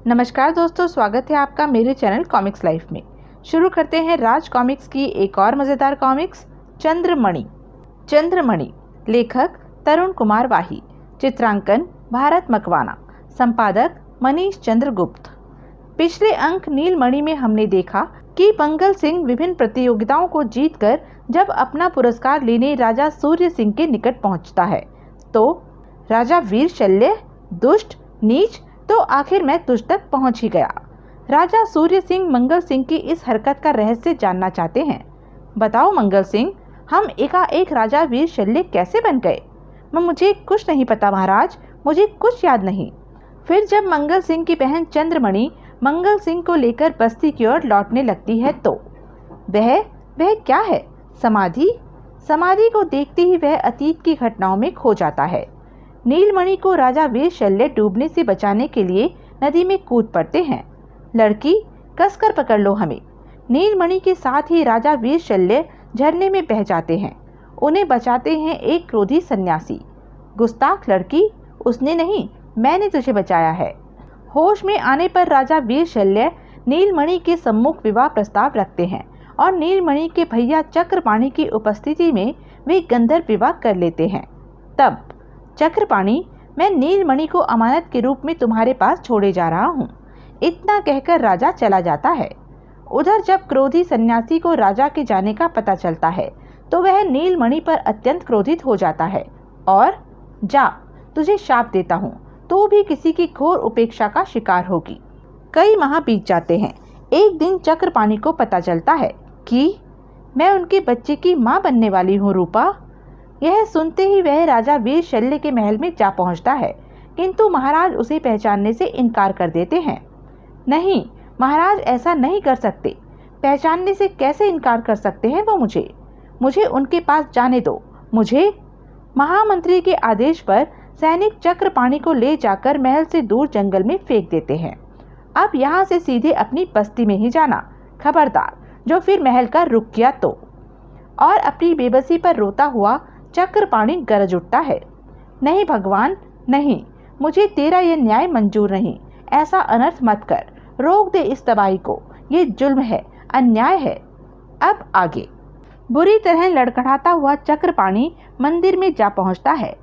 नमस्कार दोस्तों, स्वागत है आपका मेरे चैनल कॉमिक्स लाइफ में। शुरू करते हैं राज कॉमिक्स की एक और मज़ेदार कॉमिक्स, चंद्रमणि। चंद्रमणि लेखक तरुण कुमार वाही, चित्रांकन भारत मकवाना, संपादक मनीष चंद्र गुप्त। पिछले अंक नीलमणि में हमने देखा कि मंगल सिंह विभिन्न प्रतियोगिताओं को जीतकर जब अपना पुरस्कार लेने राजा सूर्य सिंह के निकट पहुंचता है तो राजा वीर शल्य दुष्ट नीच तो आखिर मैं तुझ तक पहुंच ही गया। राजा सूर्य सिंह मंगल सिंह की इस हरकत का रहस्य जानना चाहते हैं। बताओ मंगल सिंह, हम एकाएक राजा वीर शल्य कैसे बन गए? मुझे कुछ नहीं पता महाराज, मुझे कुछ याद नहीं। फिर जब मंगल सिंह की बहन चंद्रमणि मंगल सिंह को लेकर बस्ती की ओर लौटने लगती है तो वह क्या है? समाधि। समाधि को देखते ही वह अतीत की घटनाओं में खो जाता है। नीलमणि को राजा वीर शल्य डूबने से बचाने के लिए नदी में कूद पड़ते हैं। लड़की, कसकर पकड़ लो हमें। नीलमणि के साथ ही राजा वीर शल्य झरने में बह जाते हैं। उन्हें बचाते हैं एक क्रोधी सन्यासी। गुस्ताख लड़की, उसने नहीं, मैंने तुझे बचाया है। होश में आने पर राजा वीर शल्य नीलमणि के सम्मुख विवाह प्रस्ताव रखते हैं और नीलमणि के भैया चक्रपाणि की उपस्थिति में वे गंधर्व विवाह कर लेते हैं। तब चक्रपाणि, मैं नीलमणि को अमानत के रूप में तुम्हारे पास छोड़े जा रहा हूँ। इतना कहकर राजा चला जाता है। उधर जब क्रोधी सन्यासी को राजा के जाने का पता चलता है तो वह नीलमणि पर अत्यंत क्रोधित हो जाता है और जा, तुझे शाप देता हूँ, तो भी किसी की घोर उपेक्षा का शिकार होगी। कई माह बीत जाते हैं। एक दिन चक्रपाणि को पता चलता है कि मैं उनके बच्चे की माँ बनने वाली हूँ रूपा। यह सुनते ही वह राजा वीर शल्य के महल में जा पहुंचता है, किंतु महाराज उसे पहचानने से इनकार कर देते हैं। नहीं महाराज, ऐसा नहीं कर सकते। पहचानने से कैसे इनकार कर सकते हैं वो? मुझे उनके पास जाने दो। मुझे। महामंत्री के आदेश पर सैनिक चक्रपाणि को ले जाकर महल से दूर जंगल में फेंक देते हैं। अब यहाँ से सीधे अपनी बस्ती में ही जाना, खबरदार जो फिर महल का रुख किया तो। और अपनी बेबसी पर रोता हुआ चक्रपाणि गरज उठता है, नहीं भगवान नहीं, मुझे तेरा यह न्याय मंजूर नहीं। ऐसा अनर्थ मत कर, रोक दे इस तबाही को। ये जुल्म है, अन्याय है। अब आगे। बुरी तरह लड़खड़ाता हुआ चक्रपाणि मंदिर में जा पहुंचता है।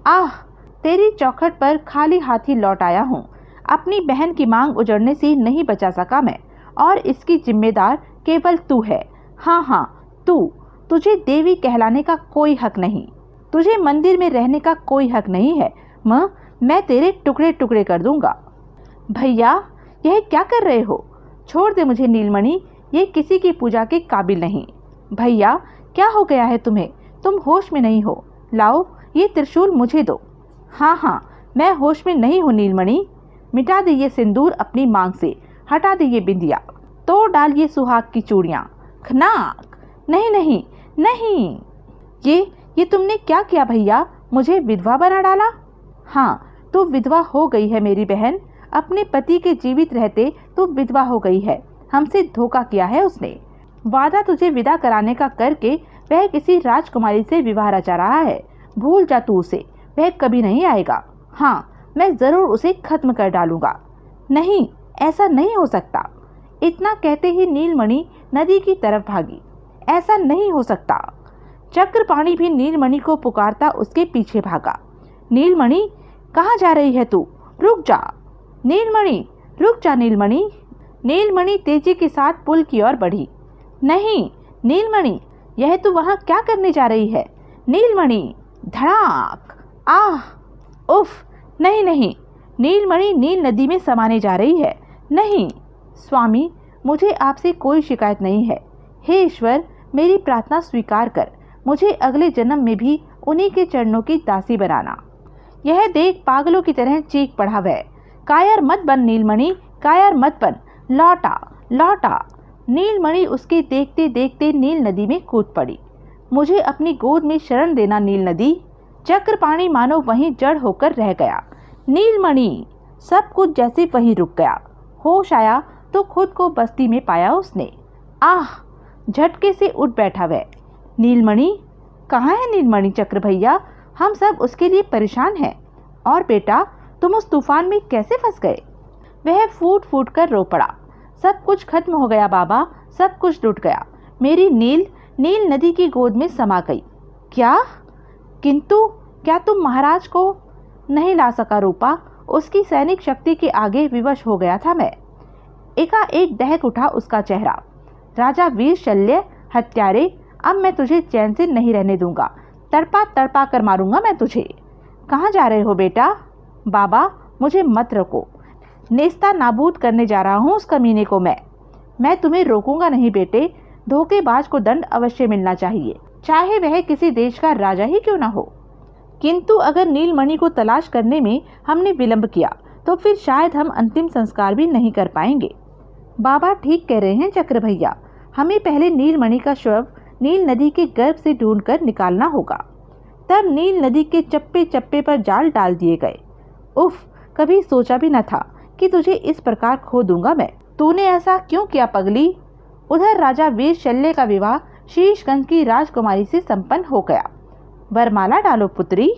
आह, तेरी चौखट पर खाली हाथ ही लौट आया हूँ। अपनी बहन की मांग उजड़ने से नहीं बचा सका मैं, और इसकी जिम्मेदार केवल तू है। हाँ, तुझे देवी कहलाने का कोई हक नहीं, तुझे मंदिर में रहने का कोई हक नहीं है। मैं तेरे टुकड़े टुकड़े कर दूंगा। भैया, यह क्या कर रहे हो? छोड़ दे मुझे नीलमणि, ये किसी की पूजा के काबिल नहीं। भैया, क्या हो गया है तुम्हें? तुम होश में नहीं हो। लाओ, ये त्रिशूल मुझे दो। हाँ, मैं होश में नहीं हूँ नीलमणि। मिटा दे ये सिंदूर अपनी मांग से, हटा दे ये बिंदिया, तोड़ डाल ये सुहाग की चूड़ियाँ। खनाक। नहीं, ये तुमने क्या किया भैया? मुझे विधवा बना डाला। हाँ, तो विधवा हो गई है मेरी बहन। अपने पति के जीवित रहते तो विधवा हो गई है। हमसे धोखा किया है उसने। वादा तुझे विदा कराने का करके वह किसी राजकुमारी से विवाह रचा रहा है। भूल जा तू उसे, वह कभी नहीं आएगा। हाँ, मैं जरूर उसे खत्म कर डालूंगा। नहीं, ऐसा नहीं हो सकता। इतना कहते ही नीलमणि नदी की तरफ भागी। ऐसा नहीं हो सकता। चक्रपाणि भी नीलमणि को पुकारता उसके पीछे भागा। नीलमणि, कहाँ जा रही है तू? रुक जा नीलमणि, रुक जा नीलमणि। नीलमणि तेजी के साथ पुल की ओर बढ़ी। नहीं नीलमणि, यह तू वहाँ क्या करने जा रही है? नीलमणि। धड़ाक। आह, उफ, नहीं, नीलमणि नील नदी में समाने जा रही है। नहीं स्वामी, मुझे आपसे कोई शिकायत नहीं है। हे ईश्वर, मेरी प्रार्थना स्वीकार कर। मुझे अगले जन्म में भी उन्हीं के चरणों की दासी बनाना। यह देख पागलों की तरह चीख पड़ा वह। कायर मत बन नीलमणि, कायर मत बन। लौटा। नीलमणि उसके देखते देखते नील नदी में कूद पड़ी। मुझे अपनी गोद में शरण देना नील नदी। चक्रपाणि मानो वहीं जड़ होकर रह गया। नीलमणि। सब कुछ जैसे वहीं रुक गया। होश आया तो खुद को बस्ती में पाया उसने। आह, झटके से उठ बैठा वह। नीलमणि, कहाँ है नीलमणि चक्र भैया? हम सब उसके लिए परेशान हैं। और बेटा, तुम उस तूफान में कैसे फंस गए? वह फूट फूट कर रो पड़ा। सब कुछ खत्म हो गया बाबा, सब कुछ लुट गया। मेरी नील नील नदी की गोद में समा गई। क्या? किंतु क्या तुम महाराज को नहीं ला सका रूपा? उसकी सैनिक शक्ति के आगे विवश हो गया था मैं। एकाएक दहक उठा उसका चेहरा। राजा वीर शल्य हत्यारे, अब मैं तुझे चैन से नहीं रहने दूंगा। तड़पा तड़पा कर मारूंगा मैं तुझे। कहाँ जा रहे हो बेटा? बाबा मुझे मत रोको, नेस्ता नाबूद करने जा रहा हूँ उस कमीने को मैं तुम्हें रोकूंगा नहीं बेटे। धोखेबाज को दंड अवश्य मिलना चाहिए, चाहे वह किसी देश का राजा ही क्यों ना हो। किंतु अगर नीलमणि को तलाश करने में हमने विलंब किया तो फिर शायद हम अंतिम संस्कार भी नहीं कर पाएंगे। बाबा ठीक कह रहे हैं चक्र भैया, हमें पहले नीलमणि का शव नील नदी के गर्भ से ढूंढकर निकालना होगा। तब नील नदी के चप्पे चप्पे पर जाल डाल दिए गए। उफ, कभी सोचा भी न था कि तुझे इस प्रकार खो दूंगा मैं। तूने ऐसा क्यों किया पगली? उधर राजा वीर शल्य का विवाह शीशगंज की राजकुमारी से संपन्न हो गया। वरमाला डालो पुत्री।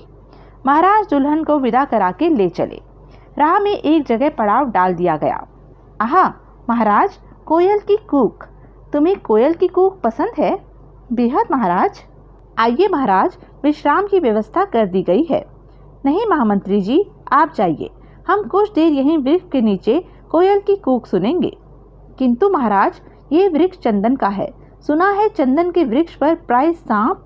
महाराज दुल्हन को विदा करा के ले चले। राह में एक जगह पड़ाव डाल दिया गया। आहा महाराज, कोयल की कूक। तुम्हें कोयल की कूक पसंद है? बेहद महाराज। आइए महाराज, विश्राम की व्यवस्था कर दी गई है। नहीं महामंत्री जी, आप जाइए, हम कुछ देर यहीं वृक्ष के नीचे कोयल की कूक सुनेंगे। किंतु महाराज, ये वृक्ष चंदन का है, सुना है चंदन के वृक्ष पर प्राय सांप।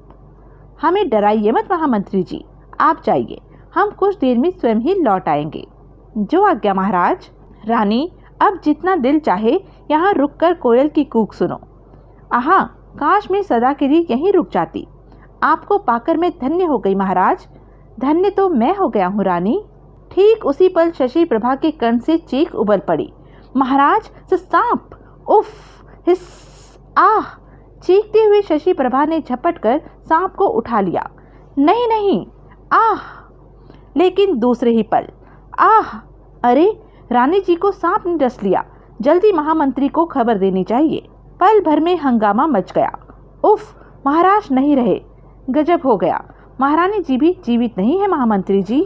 हमें डराइए मत महामंत्री जी, आप जाइए, हम कुछ देर में स्वयं ही लौट आएंगे। जो आज्ञा महाराज। रानी, अब जितना दिल चाहे यहाँ रुककर कोयल की कूक सुनो। आहा, काश मैं सदा के लिए यहीं रुक जाती। आपको पाकर मैं धन्य हो गई महाराज। धन्य तो मैं हो गया हूँ रानी। ठीक उसी पल शशि प्रभा के कर्ण से चीख उबल पड़ी। महाराज, सांप! उफ! हिस! आह! चीखती हुई शशि प्रभा ने झपट कर सांप को उठा लिया। नहीं नहीं, आह! लेकिन दूसरे ही पल, आह! अरे, रानी जी को सांप ने डस लिया। जल्दी महामंत्री को खबर देनी चाहिए। पल भर में हंगामा मच गया। उफ! महाराज नहीं रहे। गजब हो गया, महारानी जी भी जीवित नहीं है महामंत्री जी।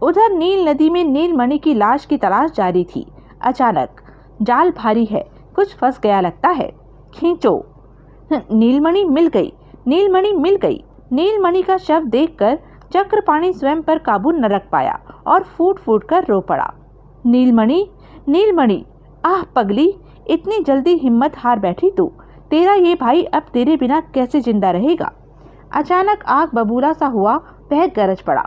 उधर नील नदी में नीलमणि की लाश की तलाश जारी थी। अचानक, जाल भारी है, कुछ फंस गया लगता है। खींचो। नीलमणि मिल गई, नीलमणि मिल गई। नीलमणि का शव देखकर चक्रपाणी स्वयं पर काबू न रख पाया और फूट फूट कर रो पड़ा। नीलमणि, नीलमणि! आह पगली, इतनी जल्दी हिम्मत हार बैठी तू। तेरा ये भाई अब तेरे बिना कैसे जिंदा रहेगा? अचानक आग बबूला सा हुआ, वह गरज पड़ा।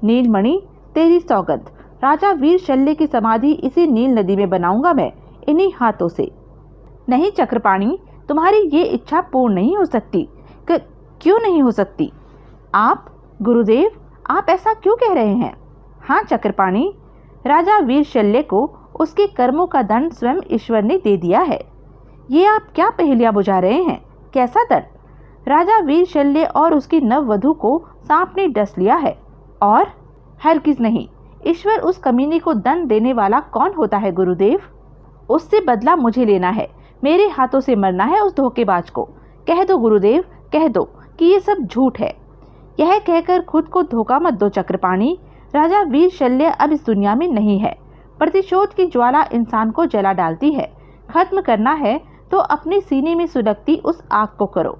नीलमणि, तेरी सौगंध, राजा वीर शल्य की समाधि इसी नील नदी में बनाऊंगा मैं, इन्हीं हाथों से। नहीं चक्रपाणी, तुम्हारी ये इच्छा पूर्ण नहीं हो सकती। क्यों नहीं हो सकती? आप गुरुदेव, आप ऐसा क्यों कह रहे हैं? हाँ चक्रपाणी, राजा वीर शल्य को उसके कर्मों का दंड स्वयं ईश्वर ने दे दिया है। ये आप क्या पहेलियां बुझा रहे हैं? कैसा दंड? राजा वीर शल्य और उसकी नववधू को सांप ने डस लिया है। और हरगिज नहीं, ईश्वर उस कमीने को दंड देने वाला कौन होता है गुरुदेव? उससे बदला मुझे लेना है, मेरे हाथों से मरना है उस धोखेबाज को। कह दो गुरुदेव, कह दो कि ये सब झूठ है। यह कहकर खुद को धोखा मत दो चक्रपाणी। राजा वीर शल्य अब इस दुनिया में नहीं है। प्रतिशोध की ज्वाला इंसान को जला डालती है। खत्म करना है तो अपने सीने में सुलगती उस आग को करो।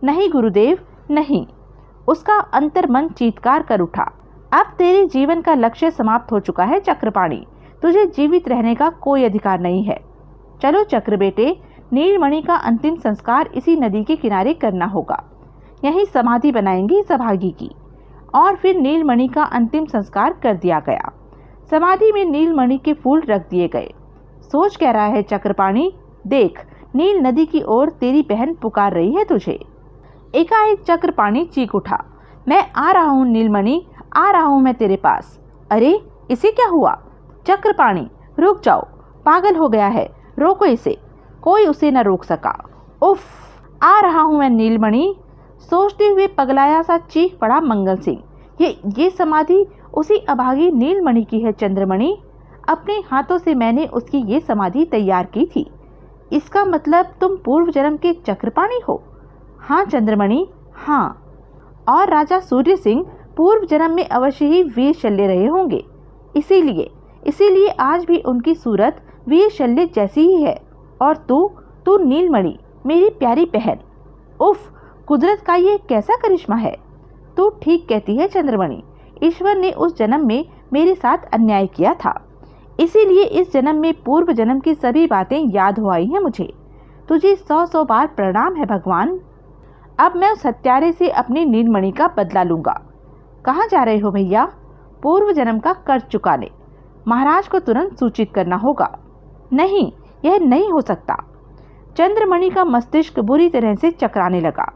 नहीं गुरुदेव, नहीं। उसका अंतर्मन चीत्कार कर उठा। अब तेरे जीवन का लक्ष्य समाप्त हो चुका है चक्रपाणी। तुझे जीवित रहने का कोई अधिकार नहीं है। चलो चक्र बेटे, नीलमणि का अंतिम संस्कार इसी नदी के किनारे करना होगा। यहीं समाधि बनाएंगे इस अभागी की। और फिर नीलमणि का अंतिम संस्कार कर दिया गया। समाधि में नीलमणि के फूल रख दिए गए। सोच कह रहा है चक्रपाणी? देख, नील नदी की ओर तेरी बहन पुकार रही है तुझे। एकाएक चक्रपाणी चीख उठा। मैं आ रहा हूँ नीलमणि, आ रहा हूँ मैं तेरे पास। अरे, इसे क्या हुआ? चक्रपाणी, रुक जाओ, पागल हो गया है, रोको इसे। कोई उसे न रोक सका। उफ, आ रहा हूँ मैं नीलमणि। सोचते हुए पगलाया सा चीख पड़ा मंगल सिंह। ये समाधि उसी अभागी नीलमणि की है चंद्रमणि। अपने हाथों से मैंने उसकी ये समाधि तैयार की थी। इसका मतलब तुम पूर्व जन्म के चक्रपाणी हो? हाँ चंद्रमणि, हाँ। और राजा सूर्य सिंह पूर्व जन्म में अवश्य ही वीर शल्य रहे होंगे। इसीलिए इसीलिए आज भी उनकी सूरत वीर शल्य जैसी ही है। और तू नीलमणि, मेरी प्यारी बहन। उफ, कुदरत का ये कैसा करिश्मा है। तू ठीक कहती है चंद्रमणि, ईश्वर ने उस जन्म में मेरे साथ अन्याय किया था, इसीलिए इस जन्म में पूर्व जन्म की सभी बातें याद हो आई हैं मुझे। तुझे 100 बार प्रणाम है भगवान। अब मैं उस हत्यारे से अपनी नीलमणि का बदला लूंगा। कहाँ जा रहे हो भैया? पूर्व जन्म का कर्ज चुकाने। महाराज को तुरंत सूचित करना होगा। नहीं, यह नहीं हो सकता। चंद्रमणि का मस्तिष्क बुरी तरह से चकराने लगा।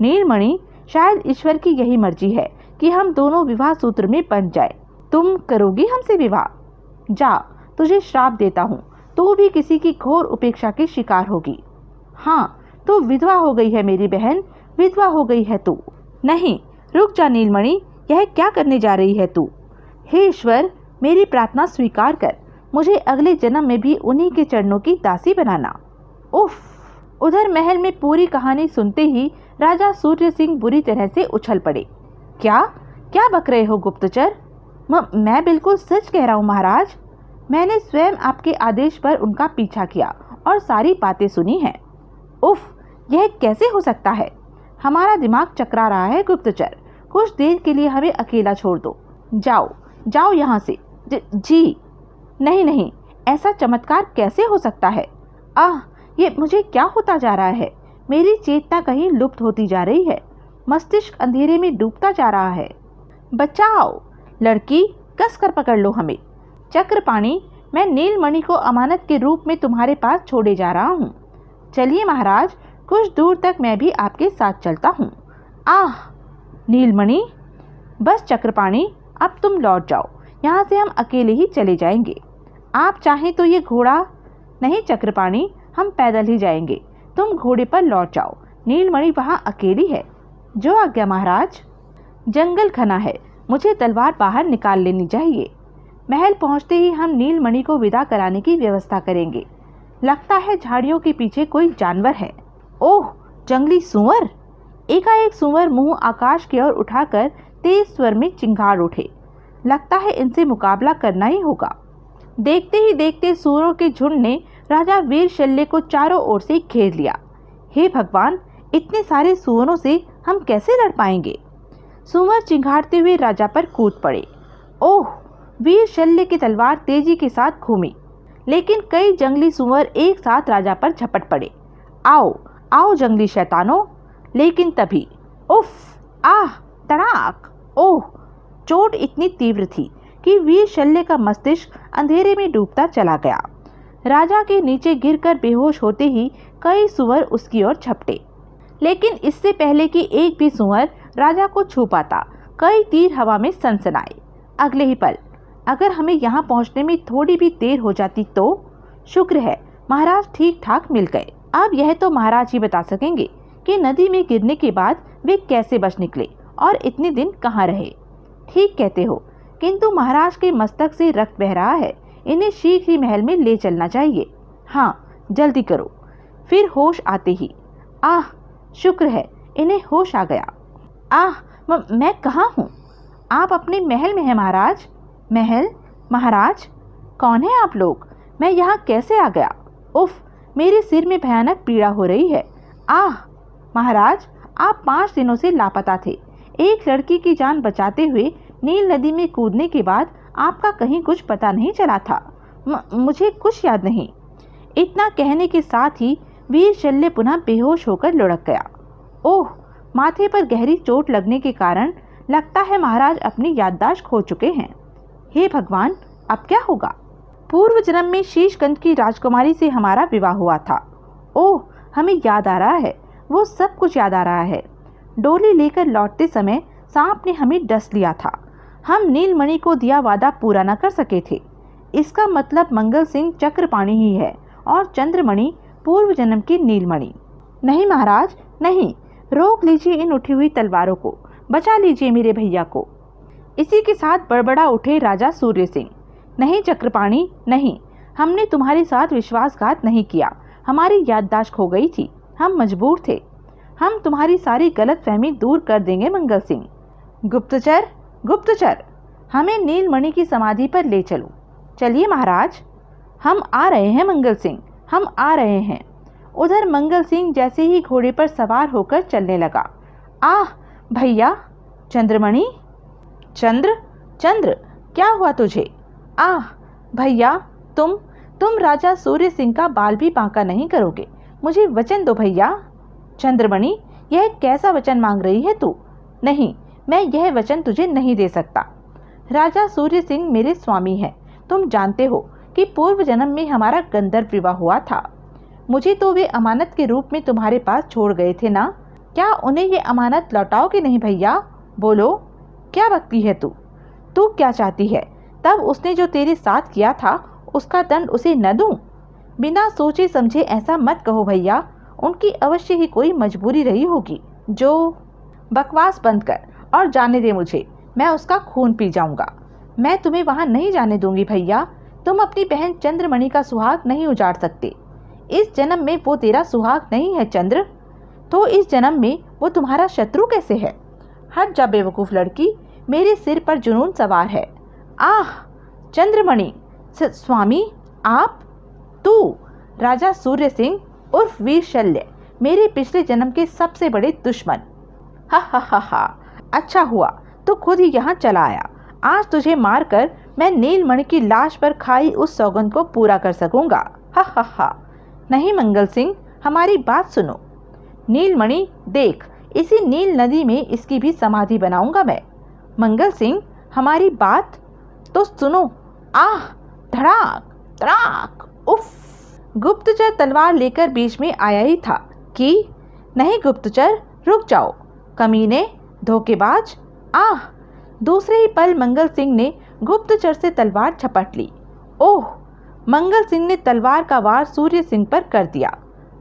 नीलमणि, शायद ईश्वर की यही मर्जी है कि हम दोनों विवाह सूत्र में बंध जाए। तुम करोगी हमसे विवाह? जा, तुझे श्राप देता हूँ, तू भी किसी की घोर उपेक्षा की शिकार होगी। हाँ, तू विधवा हो गई है मेरी बहन, विधवा हो गई है तू। नहीं, रुक जा नीलमणि, यह क्या करने जा रही है तू? हे ईश्वर, मेरी प्रार्थना स्वीकार कर, मुझे अगले जन्म में भी उन्हीं के चरणों की दासी बनाना। उफ! उधर महल में पूरी कहानी सुनते ही राजा सूर्य सिंह बुरी तरह से उछल पड़े। क्या क्या बक रहे हो गुप्तचर? मैं बिल्कुल सच कह रहा हूँ महाराज। मैंने स्वयं आपके आदेश पर उनका पीछा किया और सारी बातें सुनी हैं। उफ, यह कैसे हो सकता है? हमारा दिमाग चकरा रहा है गुप्तचर, कुछ देर के लिए हमें अकेला छोड़ दो। जाओ जाओ यहाँ से। जी नहीं, ऐसा चमत्कार कैसे हो सकता है? ये मुझे क्या होता जा रहा है? मेरी चेतना कहीं लुप्त होती जा रही है, मस्तिष्क अंधेरे में डूबता जा रहा है। बचाओ लड़की, कस कर पकड़ लो हमें। चक्रपाणी, मैं नीलमणि को अमानत के रूप में तुम्हारे पास छोड़े जा रहा हूँ। चलिए महाराज, कुछ दूर तक मैं भी आपके साथ चलता हूँ। नीलमणि, बस चक्रपाणी, अब तुम लौट जाओ, यहाँ से हम अकेले ही चले जाएंगे। आप चाहें तो ये घोड़ा। नहीं चक्रपाणी, हम पैदल ही जाएंगे, तुम घोड़े पर लौट जाओ। नीलमणि वहाँ अकेली है। जो आज्ञा महाराज। जंगल घना है, मुझे तलवार बाहर निकाल लेनी चाहिए। महल पहुँचते ही हम नीलमणि को विदा कराने की व्यवस्था करेंगे। लगता है झाड़ियों के पीछे कोई जानवर है। ओह, जंगली सूअर! एकाएक सूअर मुंह आकाश की ओर उठाकर तेज स्वर में चिंगाड़ उठे। लगता है इनसे मुकाबला करना ही होगा। देखते ही देखते सूअरों के झुंड ने राजा वीर शल्य को चारों ओर से घेर लिया। हे भगवान, इतने सारे सूअरों से हम कैसे लड़ पाएंगे? सूअर चिंगाड़ते हुए राजा पर कूद पड़े। ओह! वीर शल्य की तलवार तेजी के साथ घूमी, लेकिन कई जंगली सूअर एक साथ राजा पर झपट पड़े। आओ आओ जंगली शैतानों! लेकिन तभी उफ! तड़ाक! ओह! चोट इतनी तीव्र थी कि वीर शल्य का मस्तिष्क अंधेरे में डूबता चला गया। राजा के नीचे गिरकर बेहोश होते ही कई सूअर उसकी ओर झपटे, लेकिन इससे पहले कि एक भी सूअर राजा को छू पाता, कई तीर हवा में सनसनाए। अगले ही पल अगर हमें यहाँ पहुँचने में थोड़ी भी देर हो जाती तो। शुक्र है महाराज ठीक ठाक मिल गए। अब यह तो महाराज ही बता सकेंगे कि नदी में गिरने के बाद वे कैसे बच निकले और इतने दिन कहाँ रहे। ठीक कहते हो, किंतु महाराज के मस्तक से रक्त बह रहा है, इन्हें शीघ्र ही महल में ले चलना चाहिए। हाँ, जल्दी करो। फिर होश आते ही शुक्र है इन्हें होश आ गया। मैं कहाँ हूँ? आप अपने महल में हैं महाराज। महल? महाराज, कौन है आप लोग? मैं यहाँ कैसे आ गया? उफ! मेरे सिर में भयानक पीड़ा हो रही है। महाराज, आप 5 दिनों से लापता थे। एक लड़की की जान बचाते हुए नील नदी में कूदने के बाद आपका कहीं कुछ पता नहीं चला था। मुझे कुछ याद नहीं। इतना कहने के साथ ही वीर शल्य पुनः बेहोश होकर लुढ़क गया। ओह! माथे पर गहरी चोट लगने के कारण लगता है महाराज अपनी याददाश्त खो चुके हैं। हे भगवान, अब क्या होगा? पूर्व जन्म में शीशगंज की राजकुमारी से हमारा विवाह हुआ था। ओह! हमें याद आ रहा है, वो सब कुछ याद आ रहा है। डोली लेकर लौटते समय सांप ने हमें डस लिया था। हम नीलमणि को दिया वादा पूरा न कर सके थे। इसका मतलब मंगल सिंह चक्रपाणी ही है और चंद्रमणि पूर्व जन्म की नीलमणि। नहीं महाराज, नहीं, रोक लीजिए इन उठी हुई तलवारों को, बचा लीजिए मेरे भैया को। इसी के साथ बड़बड़ा उठे राजा सूर्य सिंह। नहीं चक्रपाणी, नहीं, हमने तुम्हारे साथ विश्वासघात नहीं किया। हमारी याददाश्त खो गई थी, हम मजबूर थे। हम तुम्हारी सारी गलतफहमी दूर कर देंगे मंगल सिंह। गुप्तचर, गुप्तचर, हमें नीलमणि की समाधि पर ले चलो। चलिए महाराज, हम आ रहे हैं मंगल सिंह, हम आ रहे हैं। उधर मंगल सिंह जैसे ही घोड़े पर सवार होकर चलने लगा। आह भैया! चंद्रमणि! चंद्र चंद्र, क्या हुआ तुझे? आह भैया, तुम राजा सूर्य सिंह का बाल भी बांका नहीं करोगे। मुझे वचन दो भैया। चंद्रमणि, यह कैसा वचन मांग रही है तू? नहीं, मैं यह वचन तुझे नहीं दे सकता। राजा सूर्य सिंह मेरे स्वामी हैं। तुम जानते हो कि पूर्व जन्म में हमारा गंधर्व विवाह हुआ था। मुझे तो वे अमानत के रूप में तुम्हारे पास छोड़ गए थे ना। क्या उन्हें ये अमानत लौटाओगे नहीं भैया? बोलो, क्या बकती है तू? तू क्या चाहती है? तब उसने जो तेरे साथ किया था उसका दंड उसे न दूं? बिना सोचे समझे ऐसा मत कहो भैया। उनकी अवश्य ही कोई मजबूरी रही होगी जो। बकवास बंद कर और जाने दे मुझे। मैं उसका खून पी जाऊंगा। मैं तुम्हें वहां नहीं जाने दूंगी भैया। तुम अपनी बहन चंद्रमणि का सुहाग नहीं उजाड़ सकते। इस जन्म में वो तेरा सुहाग नहीं है चंद्र, तो इस जन्म में वो तुम्हारा शत्रु कैसे है? हट जा बेवकूफ लड़की, मेरे सिर पर जुनून सवार है। आह चंद्रमणि! स्वामी आप? तू राजा सूर्य सिंह उर्फ वीर शल्य, मेरे पिछले जन्म के सबसे बड़े दुश्मन। हा हा हा हा, अच्छा हुआ तो खुद ही यहाँ चला आया। आज तुझे मारकर मैं नीलमणि की लाश पर खाई उस सौगंध को पूरा कर सकूंगा। हा हा हा। नहीं मंगल सिंह, हमारी बात सुनो। नीलमणि देख, इसी नील नदी में इसकी भी समाधि बनाऊंगा मैं। मंगल सिंह, हमारी बात तो सुनो। आह धड़ाक धड़ाक, उफ! गुप्तचर तलवार लेकर बीच में आया ही था कि नहीं गुप्तचर, रुक जाओ कमीने, धोखेबाज! आह! दूसरे ही पल मंगल सिंह ने गुप्तचर से तलवार झपट ली। ओह! मंगल सिंह ने तलवार का वार सूर्य सिंह पर कर दिया।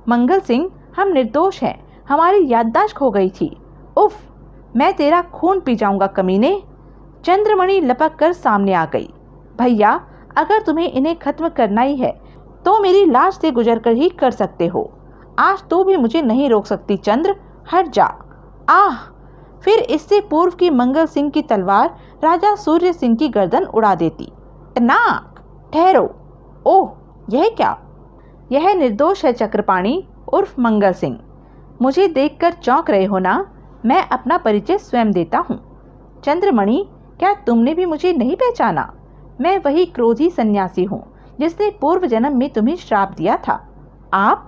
मंगल सिंह, हम निर्दोष हैं, हमारी याददाश्त खो गई थी। उफ! मैं तेरा खून पी जाऊंगा कमीने। चंद्रमणि लपक कर सामने आ गई। भैया, अगर तुम्हें इन्हें खत्म करना ही है तो मेरी लाश से गुजरकर ही कर सकते हो। आज तू भी मुझे नहीं रोक सकती चंद्र, हट जा। आह! फिर इससे पूर्व की मंगल सिंह की तलवार राजा सूर्य सिंह की गर्दन उड़ा देती। नाक! ठहरो। ओह, यह क्या? यह निर्दोष है चक्रपाणी उर्फ मंगल सिंह। मुझे देखकर चौंक रहे हो ना? मैं अपना परिचय स्वयं देता हूँ। चंद्रमणि, क्या तुमने भी मुझे नहीं पहचाना? मैं वही क्रोधी सन्यासी हूँ जिसने पूर्व जन्म में तुम्हें श्राप दिया था। आप?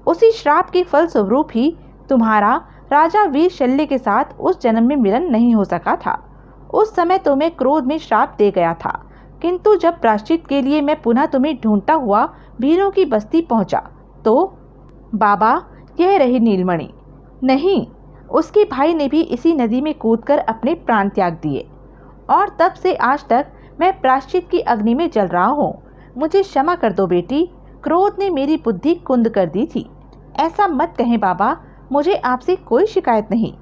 उसी श्राप के फल स्वरूप ही तुम्हारा राजा वीर शल्य के साथ उस जन्म में मिलन नहीं हो सका था। उस समय तो मैं क्रोध में श्राप दे गया था, किंतु जब प्रायश्चित के लिए मैं पुनः तुम्हें ढूंढता हुआ वीरों की बस्ती पहुंचा तो बाबा, यह रही नीलमणि। नहीं, उसके भाई ने भी इसी नदी में कूदकर अपने प्राण त्याग दिए और तब से आज तक मैं प्रायश्चित की अग्नि में जल रहा हूँ। मुझे क्षमा कर दो बेटी, क्रोध ने मेरी बुद्धि कुंद कर दी थी। ऐसा मत कहें बाबा, मुझे आपसे कोई शिकायत नहीं।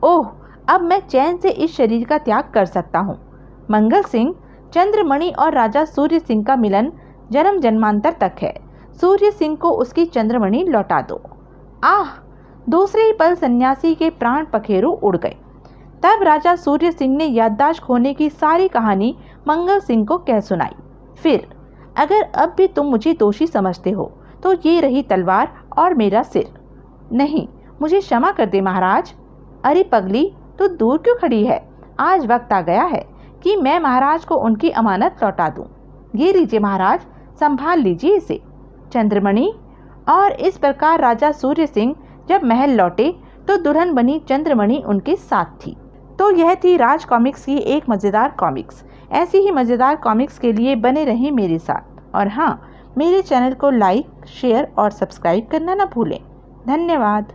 ओह, अब मैं चैन से इस शरीर का त्याग कर सकता हूँ। मंगल सिंह, चंद्रमणि और राजा सूर्य सिंह का मिलन जन्म जन्मांतर तक है। सूर्य सिंह को उसकी चंद्रमणि लौटा दो। आह! दूसरे ही पल सन्यासी के प्राण पखेरु उड़ गए। तब राजा सूर्य सिंह ने याददाश्त खोने की सारी कहानी मंगल सिंह को कह सुनाई। फिर, अगर अब भी तुम मुझे दोषी समझते हो तो ये रही तलवार और मेरा सिर। नहीं, मुझे क्षमा कर दे महाराज। अरे पगली, तो दूर क्यों खड़ी है? आज वक्त आ गया है कि मैं महाराज को उनकी अमानत लौटा दूं। ये लीजिए महाराज, संभाल लीजिए इसे। चंद्रमणि। और इस प्रकार राजा सूर्य सिंह जब महल लौटे तो दुल्हन बनी चंद्रमणि उनके साथ थी। तो यह थी राज कॉमिक्स की एक मज़ेदार कॉमिक्स। ऐसी ही मज़ेदार कॉमिक्स के लिए बने रहें मेरे साथ। और हाँ, मेरे चैनल को लाइक, शेयर और सब्सक्राइब करना ना भूलें। धन्यवाद।